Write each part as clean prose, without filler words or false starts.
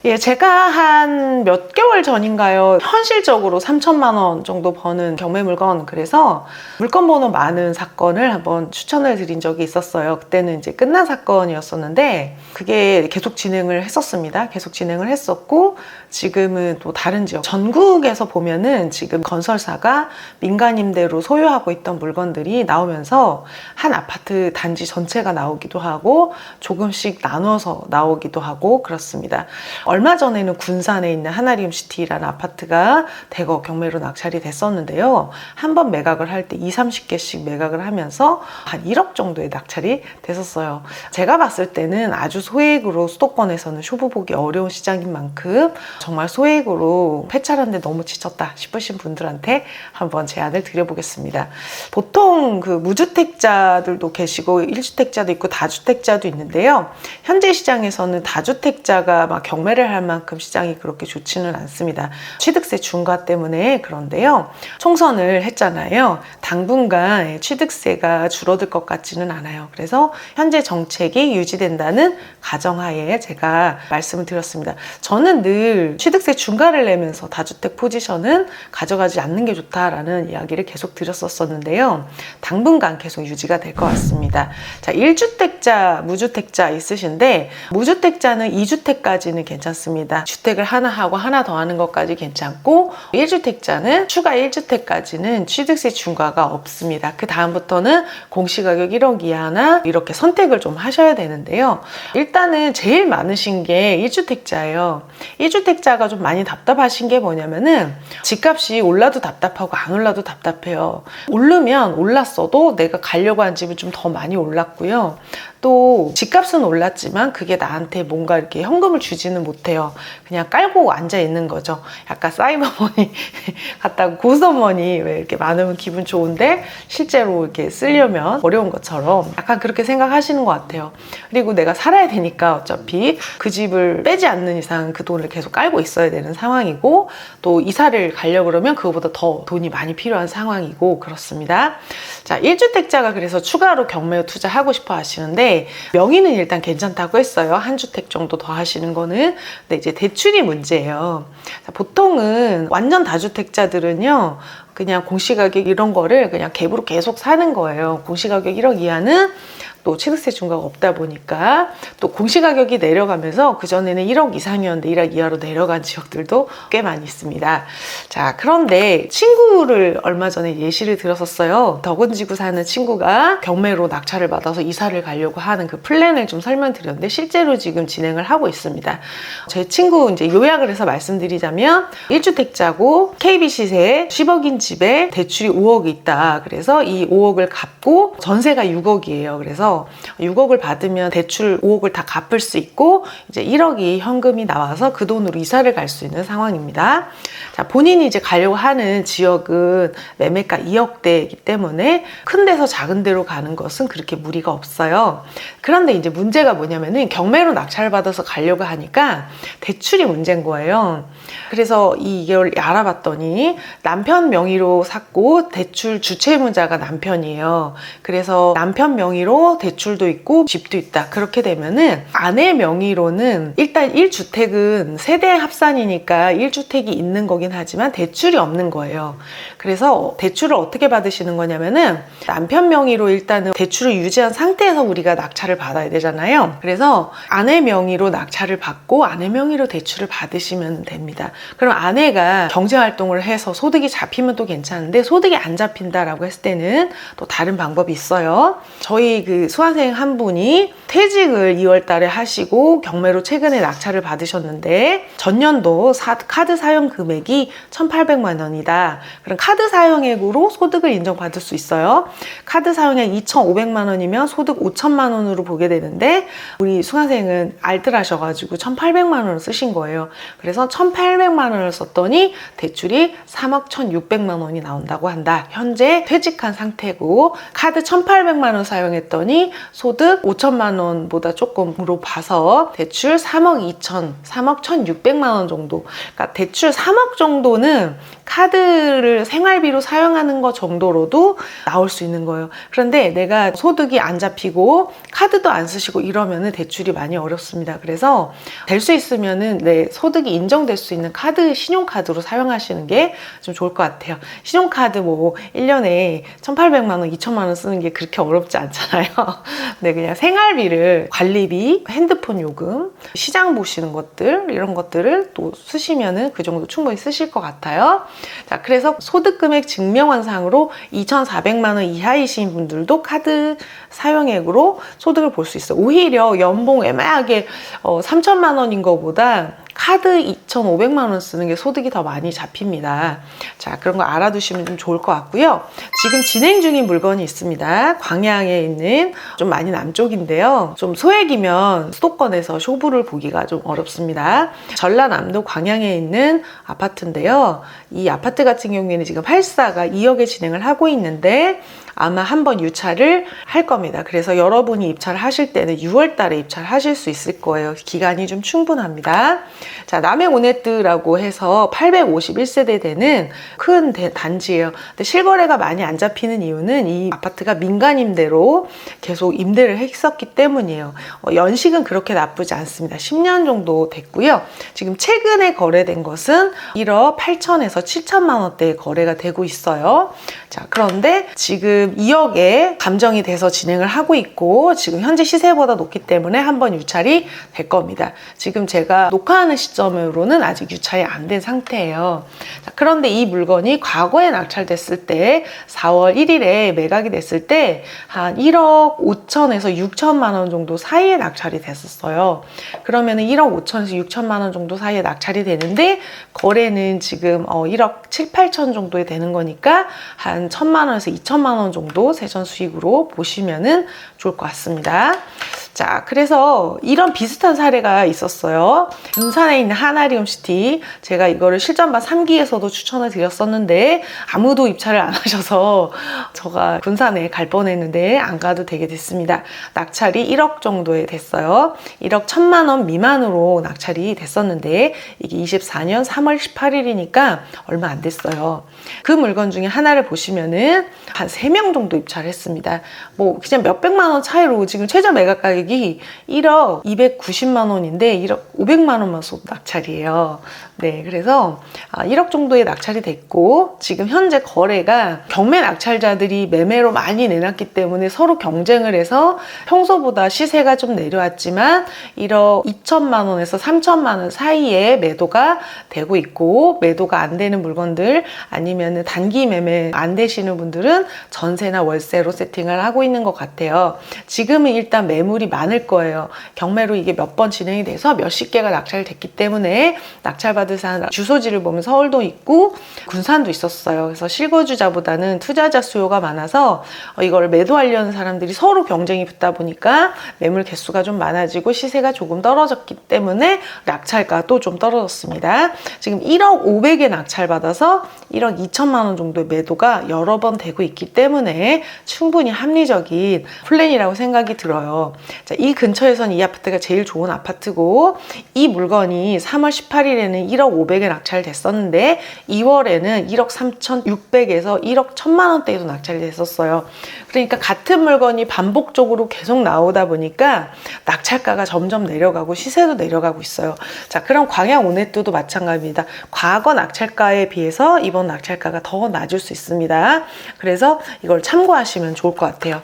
예, 제가 한 몇 개월 전인가요? 현실적으로 3천만 원 정도 버는 경매 물건, 그래서 물건 번호 많은 사건을 한번 추천을 드린 적이 있었어요. 그때는 이제 끝난 사건이었었는데 그게 계속 진행을 했었습니다. 계속 진행을 했었고, 지금은 또 다른 지역, 전국에서 보면은 지금 건설사가 민간 임대로 소유하고 있던 물건들이 나오면서 한 아파트 단지 전체가 나오기도 하고 조금씩 나눠서 나오기도 하고 그렇습니다. 얼마 전에는 군산에 있는 하나리움시티라는 아파트가 대거 경매로 낙찰이 됐었는데요. 한 번 매각을 할 때 20-30개씩 매각을 하면서 한 1억 정도의 낙찰이 됐었어요. 제가 봤을 때는 아주 소액으로 수도권에서는 쇼부 보기 어려운 시장인 만큼 정말 소액으로 폐차하는데 너무 지쳤다 싶으신 분들한테 한번 제안을 드려보겠습니다. 보통 그 무주택자들도 계시고 1주택자도 있고 다주택자도 있는데요. 현재 시장에서는 다주택자가 막 경매를 할 만큼 시장이 그렇게 좋지는 않습니다. 취득세 중과 때문에. 그런데요, 총선을 했잖아요. 당분간 취득세가 줄어들 것 같지는 않아요. 그래서 현재 정책이 유지된다는 가정하에 제가 말씀을 드렸습니다. 저는 늘 취득세 중과를 내면서 다주택 포지션은 가져가지 않는 게 좋다라는 이야기를 계속 드렸었는데요. 당분간 계속 유지가 될 것 같습니다. 자, 1주택자, 무주택자 있으신데 무주택자는 2주택까지는 괜찮습니다. 주택을 하나 하고 하나 더 하는 것까지 괜찮고, 1주택자는 추가 1주택까지는 취득세 중과가 없습니다. 그 다음부터는 공시가격 1억 이하나 이렇게 선택을 좀 하셔야 되는데요. 일단은 제일 많으신 게 1주택자예요. 1주택자가 좀 많이 답답하신 게 뭐냐면은 집값이 올라도 답답하고 안 올라도 답답해요. 오르면 올랐어도 내가 가려고 한 집은 좀 더 많이 올랐고요. 또 집값은 올랐지만 그게 나한테 뭔가 이렇게 현금을 주지는 못해요. 그냥 깔고 앉아 있는 거죠. 약간 사이버머니 같다고, 고스톱머니 왜 이렇게 많으면 기분 좋은데 실제로 이렇게 쓰려면 어려운 것처럼 약간 그렇게 생각하시는 것 같아요. 그리고 내가 살아야 되니까 어차피 그 집을 빼지 않는 이상 그 돈을 계속 깔고 있어야 되는 상황이고, 또 이사를 가려고 그러면 그거보다 더 돈이 많이 필요한 상황이고 그렇습니다. 자, 1주택자가 그래서 추가로 경매 투자하고 싶어 하시는데 명의는 일단 괜찮다고 했어요. 한 주택 정도 더 하시는 거는. 근데 이제 대출이 문제예요. 자, 보통은 완전 다주택자들은요, 그냥 공시가격 이런 거를 그냥 갭으로 계속 사는 거예요. 공시가격 1억 이하는 또 취득세 중과가 없다 보니까, 또 공시가격이 내려가면서 그전에는 1억 이상이었는데 1억 이하로 내려간 지역들도 꽤 많이 있습니다. 자, 그런데 친구를 얼마 전에 예시를 들었었어요. 덕원지구 사는 친구가 경매로 낙찰을 받아서 이사를 가려고 하는 그 플랜을 좀 설명드렸는데 실제로 지금 진행을 하고 있습니다. 제 친구 이제 요약을 해서 말씀드리자면 1주택자고 KB시세에 10억인 집에 대출이 5억이 있다. 그래서 이 5억을 갚고 전세가 6억이에요. 그래서 6억을 받으면 대출 5억을 다 갚을 수 있고 이제 1억이 현금이 나와서 그 돈으로 이사를 갈 수 있는 상황입니다. 자, 본인이 이제 가려고 하는 지역은 매매가 2억대이기 때문에 큰 데서 작은 데로 가는 것은 그렇게 무리가 없어요. 그런데 이제 문제가 뭐냐면은 경매로 낙찰을 받아서 가려고 하니까 대출이 문제인 거예요. 그래서 이걸 알아봤더니 남편 명의로 샀고 대출 주체의무자가 남편이에요. 그래서 남편 명의로 대출도 있고 집도 있다. 그렇게 되면은 아내 명의로는 일단 1주택은 세대 합산이니까 1주택이 있는 거긴 하지만 대출이 없는 거예요. 그래서 대출을 어떻게 받으시는 거냐면은 남편 명의로 일단은 대출을 유지한 상태에서 우리가 낙찰을 받아야 되잖아요. 그래서 아내 명의로 낙찰을 받고 아내 명의로 대출을 받으시면 됩니다. 그럼 아내가 경제활동을 해서 소득이 잡히면 또 괜찮은데 소득이 안 잡힌다라고 했을 때는 또 다른 방법이 있어요. 저희 그 수강생 한 분이 퇴직을 2월 달에 하시고 경매로 최근에 낙찰을 받으셨는데 전년도 카드 사용 금액이 1,800만 원이다. 그럼 카드 사용액으로 소득을 인정받을 수 있어요. 카드 사용액 2,500만 원이면 소득 5천만 원으로 보게 되는데 우리 수강생은 알뜰하셔가지고 1,800만 원을 쓰신 거예요. 그래서 1,800만 원을 썼더니 대출이 3억 1,600만 원이 나온다고 한다. 현재 퇴직한 상태고 카드 1,800만 원 사용했더니 물건이 소득 5천만 원보다 조금으로 봐서 대출 3억 2천, 3억 1,600만 원 정도. 그러니까 대출 3억 정도는 카드를 생활비로 사용하는 것 정도로도 나올 수 있는 거예요. 그런데 내가 소득이 안 잡히고 카드도 안 쓰시고 이러면은 대출이 많이 어렵습니다. 그래서 될 수 있으면은 내 소득이 인정될 수 있는 카드, 신용카드로 사용하시는 게 좀 좋을 것 같아요. 신용카드 뭐 1년에 1,800만 원, 2천만 원 쓰는 게 그렇게 어렵지 않잖아요. 네, 그냥 생활비를, 관리비, 핸드폰 요금, 시장 보시는 것들, 이런 것들을 또 쓰시면은 그 정도 충분히 쓰실 것 같아요. 자, 그래서 소득금액 증명원상으로 2,400만 원 이하이신 분들도 카드 사용액으로 소득을 볼 수 있어요. 오히려 연봉 애매하게 3천만 원인 것보다 카드 2,500만 원 쓰는 게 소득이 더 많이 잡힙니다. 자, 그런 거 알아두시면 좀 좋을 것 같고요. 지금 진행 중인 물건이 있습니다. 광양에 있는, 좀 많이 남쪽인데요. 좀 소액이면 수도권에서 쇼부를 보기가 좀 어렵습니다. 전라남도 광양에 있는 아파트인데요. 이 아파트 같은 경우에는 지금 8사가 2억에 진행을 하고 있는데 아마 한번 유찰을 할 겁니다. 그래서 여러분이 입찰을 하실 때는 6월 달에 입찰을 하실 수 있을 거예요. 기간이 좀 충분합니다. 자, 남해온해뜨라고 해서 851세대 되는 큰 단지예요. 근데 실거래가 많이 안 잡히는 이유는 이 아파트가 민간임대로 계속 임대를 했었기 때문이에요. 연식은 그렇게 나쁘지 않습니다. 10년 정도 됐고요. 지금 최근에 거래된 것은 1억 8천에서 7천만 원대에 거래가 되고 있어요. 자, 그런데 지금 2억에 감정이 돼서 진행을 하고 있고 지금 현재 시세보다 높기 때문에 한번 유찰이 될 겁니다. 지금 제가 녹화하는 시점으로는 아직 유찰이 안 된 상태예요. 자, 그런데 이 물건이 과거에 낙찰됐을 때 4월 1일에 매각이 됐을 때 한 1억 5천에서 6천만 원 정도 사이에 낙찰이 됐었어요. 그러면은 1억 5천에서 6천만 원 정도 사이에 낙찰이 되는데 거래는 지금 1억 7, 8천 정도에 되는 거니까 한 1,000만 원에서 2천만 원 정도 세전 수익으로 보시면은 좋을 것 같습니다. 자, 그래서 이런 비슷한 사례가 있었어요. 군산에 있는 하나리움시티, 제가 이거를 실전반 3기에서도 추천을 드렸었는데 아무도 입찰을 안 하셔서 제가 군산에 갈 뻔했는데 안 가도 되게 됐습니다. 낙찰이 1억 정도에 됐어요. 1억 1,000만 원 미만으로 낙찰이 됐었는데 이게 24년 3월 18일이니까 얼마 안 됐어요. 그 물건 중에 하나를 보시면은 한 3명 정도 입찰했습니다. 뭐 그냥 몇백만 원 차이로 지금 최저 매각 가격이 1억 290만 원인데 1억 500만 원만 쏟 낙찰이에요. 네, 그래서 1억 정도의 낙찰이 됐고 지금 현재 거래가 경매 낙찰자들이 매매로 많이 내놨기 때문에 서로 경쟁을 해서 평소보다 시세가 좀 내려왔지만 1억 2천만 원에서 3천만 원 사이에 매도가 되고 있고 매도가 안 되는 물건들 아니면 단기 매매 안 되시는 분들은 전세나 월세로 세팅을 하고 있는 것 같아요. 지금은 일단 매물이 많을 거예요. 경매로 이게 몇 번 진행이 돼서 몇십 개가 낙찰됐기 때문에 낙찰받은 사람 주소지를 보면 서울도 있고 군산도 있었어요. 그래서 실거주자보다는 투자자 수요가 많아서 이걸 매도하려는 사람들이 서로 경쟁이 붙다 보니까 매물 개수가 좀 많아지고 시세가 조금 떨어졌기 때문에 낙찰가도 좀 떨어졌습니다. 지금 1억 500에 낙찰받아서 1억 2천만 원 정도의 매도가 여러 번 되고 있기 때문에 충분히 합리적인 플랜이라고 생각이 들어요. 자, 이 근처에서는 이 아파트가 제일 좋은 아파트고 이 물건이 3월 18일에는 1억 500에 낙찰됐었는데 2월에는 1억 3,600에서 1억 1,000만 원대에도 낙찰이 됐었어요. 그러니까 같은 물건이 반복적으로 계속 나오다 보니까 낙찰가가 점점 내려가고 시세도 내려가고 있어요. 자, 그럼 광양 온해뚜도 마찬가지입니다. 과거 낙찰가에 비해서 이번 낙찰가가 더 낮을 수 있습니다. 그래서 이걸 참고하시면 좋을 것 같아요.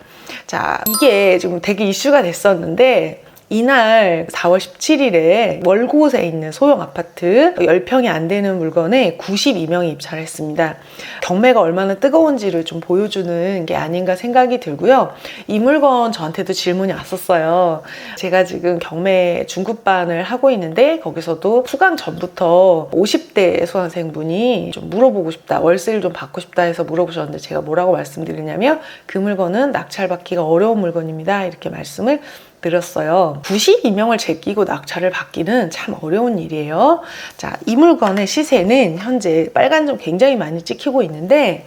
자, 이게 지금 되게 이슈가 됐었는데 이날 4월 17일에 월곶에 있는 소형 아파트 10평이 안 되는 물건에 92명이 입찰을 했습니다. 경매가 얼마나 뜨거운지를 좀 보여주는 게 아닌가 생각이 들고요. 이 물건 저한테도 질문이 왔었어요. 제가 지금 경매 중급반을 하고 있는데 거기서도 수강 전부터 50대 수강생분이 좀 물어보고 싶다, 월세를 좀 받고 싶다 해서 물어보셨는데 제가 뭐라고 말씀드리냐면 그 물건은 낙찰받기가 어려운 물건입니다. 이렇게 말씀을 드렸어요. 92명을 제끼고 낙찰을 받기는 참 어려운 일이에요. 자, 이 물건의 시세는 현재 빨간점 굉장히 많이 찍히고 있는데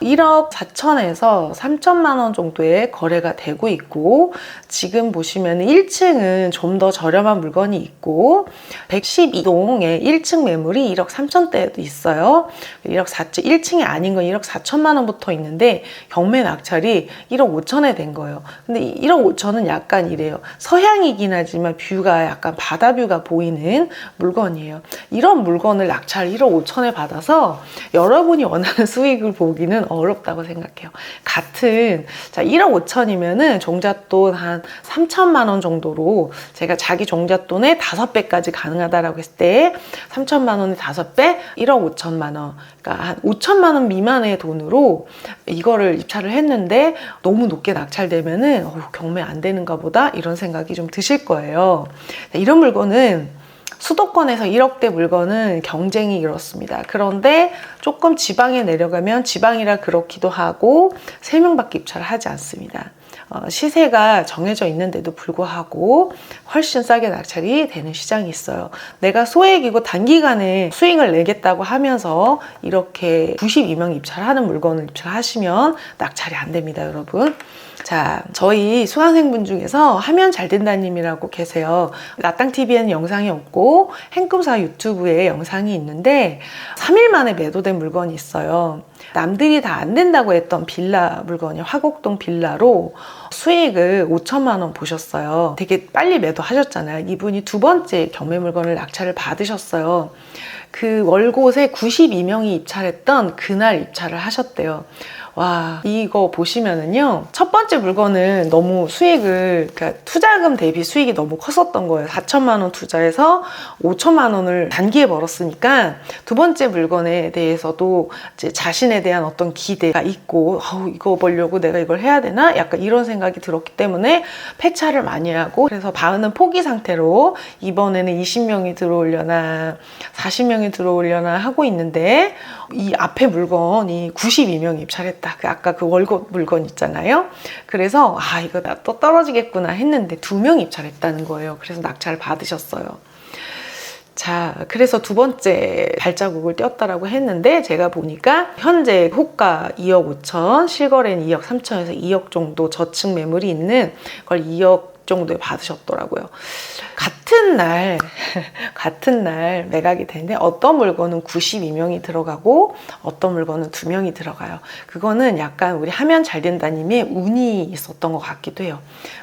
1억 4천에서 3천만 원 정도의 거래가 되고 있고, 지금 보시면 1층은 좀 더 저렴한 물건이 있고 112동에 1층 매물이 1억 3천대도 있어요. 1억 4천, 1층이 아닌 건 1억 4천만 원부터 있는데 경매 낙찰이 1억 5천에 된 거예요. 근데 1억 5천은 약간 이래요. 서향이긴 하지만 뷰가 약간 바다 뷰가 보이는 물건이에요. 이런 물건을 낙찰 1억 5천에 받아서 여러분이 원하는 수익을 보기는 어렵다고 생각해요. 같은, 자, 1억 5천이면은 종잣돈 한 3천만 원 정도로, 제가 자기 종잣돈의 5배까지 가능하다라고 했을 때 3천만 원의 5배, 1억 5천만 원. 그러니까 한 5천만 원 미만의 돈으로 이거를 입찰을 했는데 너무 높게 낙찰되면은 경매 안 되는가 보다 이런 생각이 좀 드실 거예요. 이런 물건은 수도권에서 1억대 물건은 경쟁이 이렇습니다. 그런데 조금 지방에 내려가면 지방이라 그렇기도 하고 3명밖에 입찰을 하지 않습니다. 시세가 정해져 있는데도 불구하고 훨씬 싸게 낙찰이 되는 시장이 있어요. 내가 소액이고 단기간에 수익을 내겠다고 하면서 이렇게 92명 입찰하는 물건을 입찰하시면 낙찰이 안 됩니다, 여러분. 자, 저희 수강생분 중에서 하면 잘 된다님이라고 계세요. 나땅TV에는 영상이 없고 행꿈사 유튜브에 영상이 있는데 3일 만에 매도된 물건이 있어요. 남들이 다 안 된다고 했던 빌라 물건이 화곡동 빌라로 수익을 5천만 원 보셨어요. 되게 빨리 매도하셨잖아요. 이분이 두 번째 경매 물건을 낙찰을 받으셨어요. 그 월곶에 92명이 입찰했던 그날 입찰을 하셨대요. 와, 이거 보시면은요, 첫 번째 물건은 너무 수익을, 그러니까 투자금 대비 수익이 너무 컸었던 거예요. 4천만 원 투자해서 5천만 원을 단기에 벌었으니까 두 번째 물건에 대해서도 이제 자신에 대한 어떤 기대가 있고, 이거 벌려고 내가 이걸 해야 되나? 약간 이런 생각이 들었기 때문에 폐차를 많이 하고, 그래서 바우는 포기 상태로 이번에는 20명이 들어오려나 40명이 들어오려나 하고 있는데, 이 앞에 물건이 92명이 입찰했다. 아까 그 월곶 물건 있잖아요. 그래서 이거 나 또 떨어지겠구나 했는데 2명이 입찰했다는 거예요. 그래서 낙찰을 받으셨어요. 자, 그래서 두 번째 발자국을 띄었다라고 했는데, 제가 보니까 현재 호가 2억 5천, 실거래는 2억 3천에서 2억 정도 저층 매물이 있는 걸 2억 정도에 받으셨더라고요. 같은 날 매각이 되는데 어떤 물건은 92명이 들어가고 어떤 물건은 2명이 들어가요. 그거는 약간 우리 하면 잘 된다님의 운이 있었던 것 같기도 해요.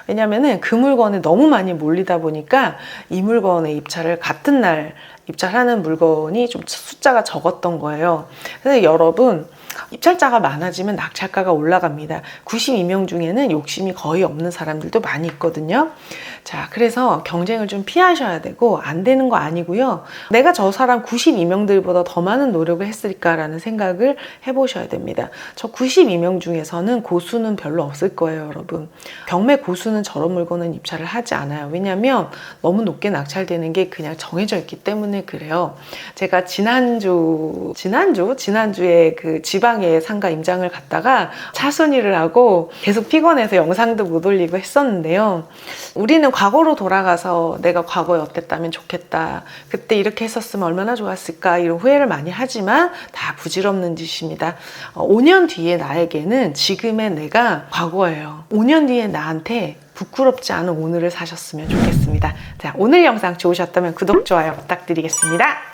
왜냐면은 그 물건에 너무 많이 몰리다 보니까 이 물건의 입찰을 같은 날 입찰하는 물건이 좀 숫자가 적었던 거예요. 그래서 여러분, 입찰자가 많아지면 낙찰가가 올라갑니다. 92명 중에는 욕심이 거의 없는 사람들도 많이 있거든요. 자, 그래서 경쟁을 좀 피하셔야 되고, 안 되는 거 아니고요. 내가 저 사람 92명들보다 더 많은 노력을 했을까라는 생각을 해보셔야 됩니다. 저 92명 중에서는 고수는 별로 없을 거예요, 여러분. 경매 고수는 저런 물건은 입찰을 하지 않아요. 왜냐면 너무 높게 낙찰되는 게 그냥 정해져 있기 때문에 그래요. 제가 지난주에 그 지방에 상가 임장을 갔다가 차순위를 하고 계속 피곤해서 영상도 못 올리고 했었는데요. 우리는 과거로 돌아가서 내가 과거에 어땠다면 좋겠다, 그때 이렇게 했었으면 얼마나 좋았을까, 이런 후회를 많이 하지만 다 부질없는 짓입니다. 5년 뒤에 나에게는 지금의 내가 과거예요. 5년 뒤에 나한테 부끄럽지 않은 오늘을 사셨으면 좋겠습니다. 자, 오늘 영상 좋으셨다면 구독, 좋아요 부탁드리겠습니다.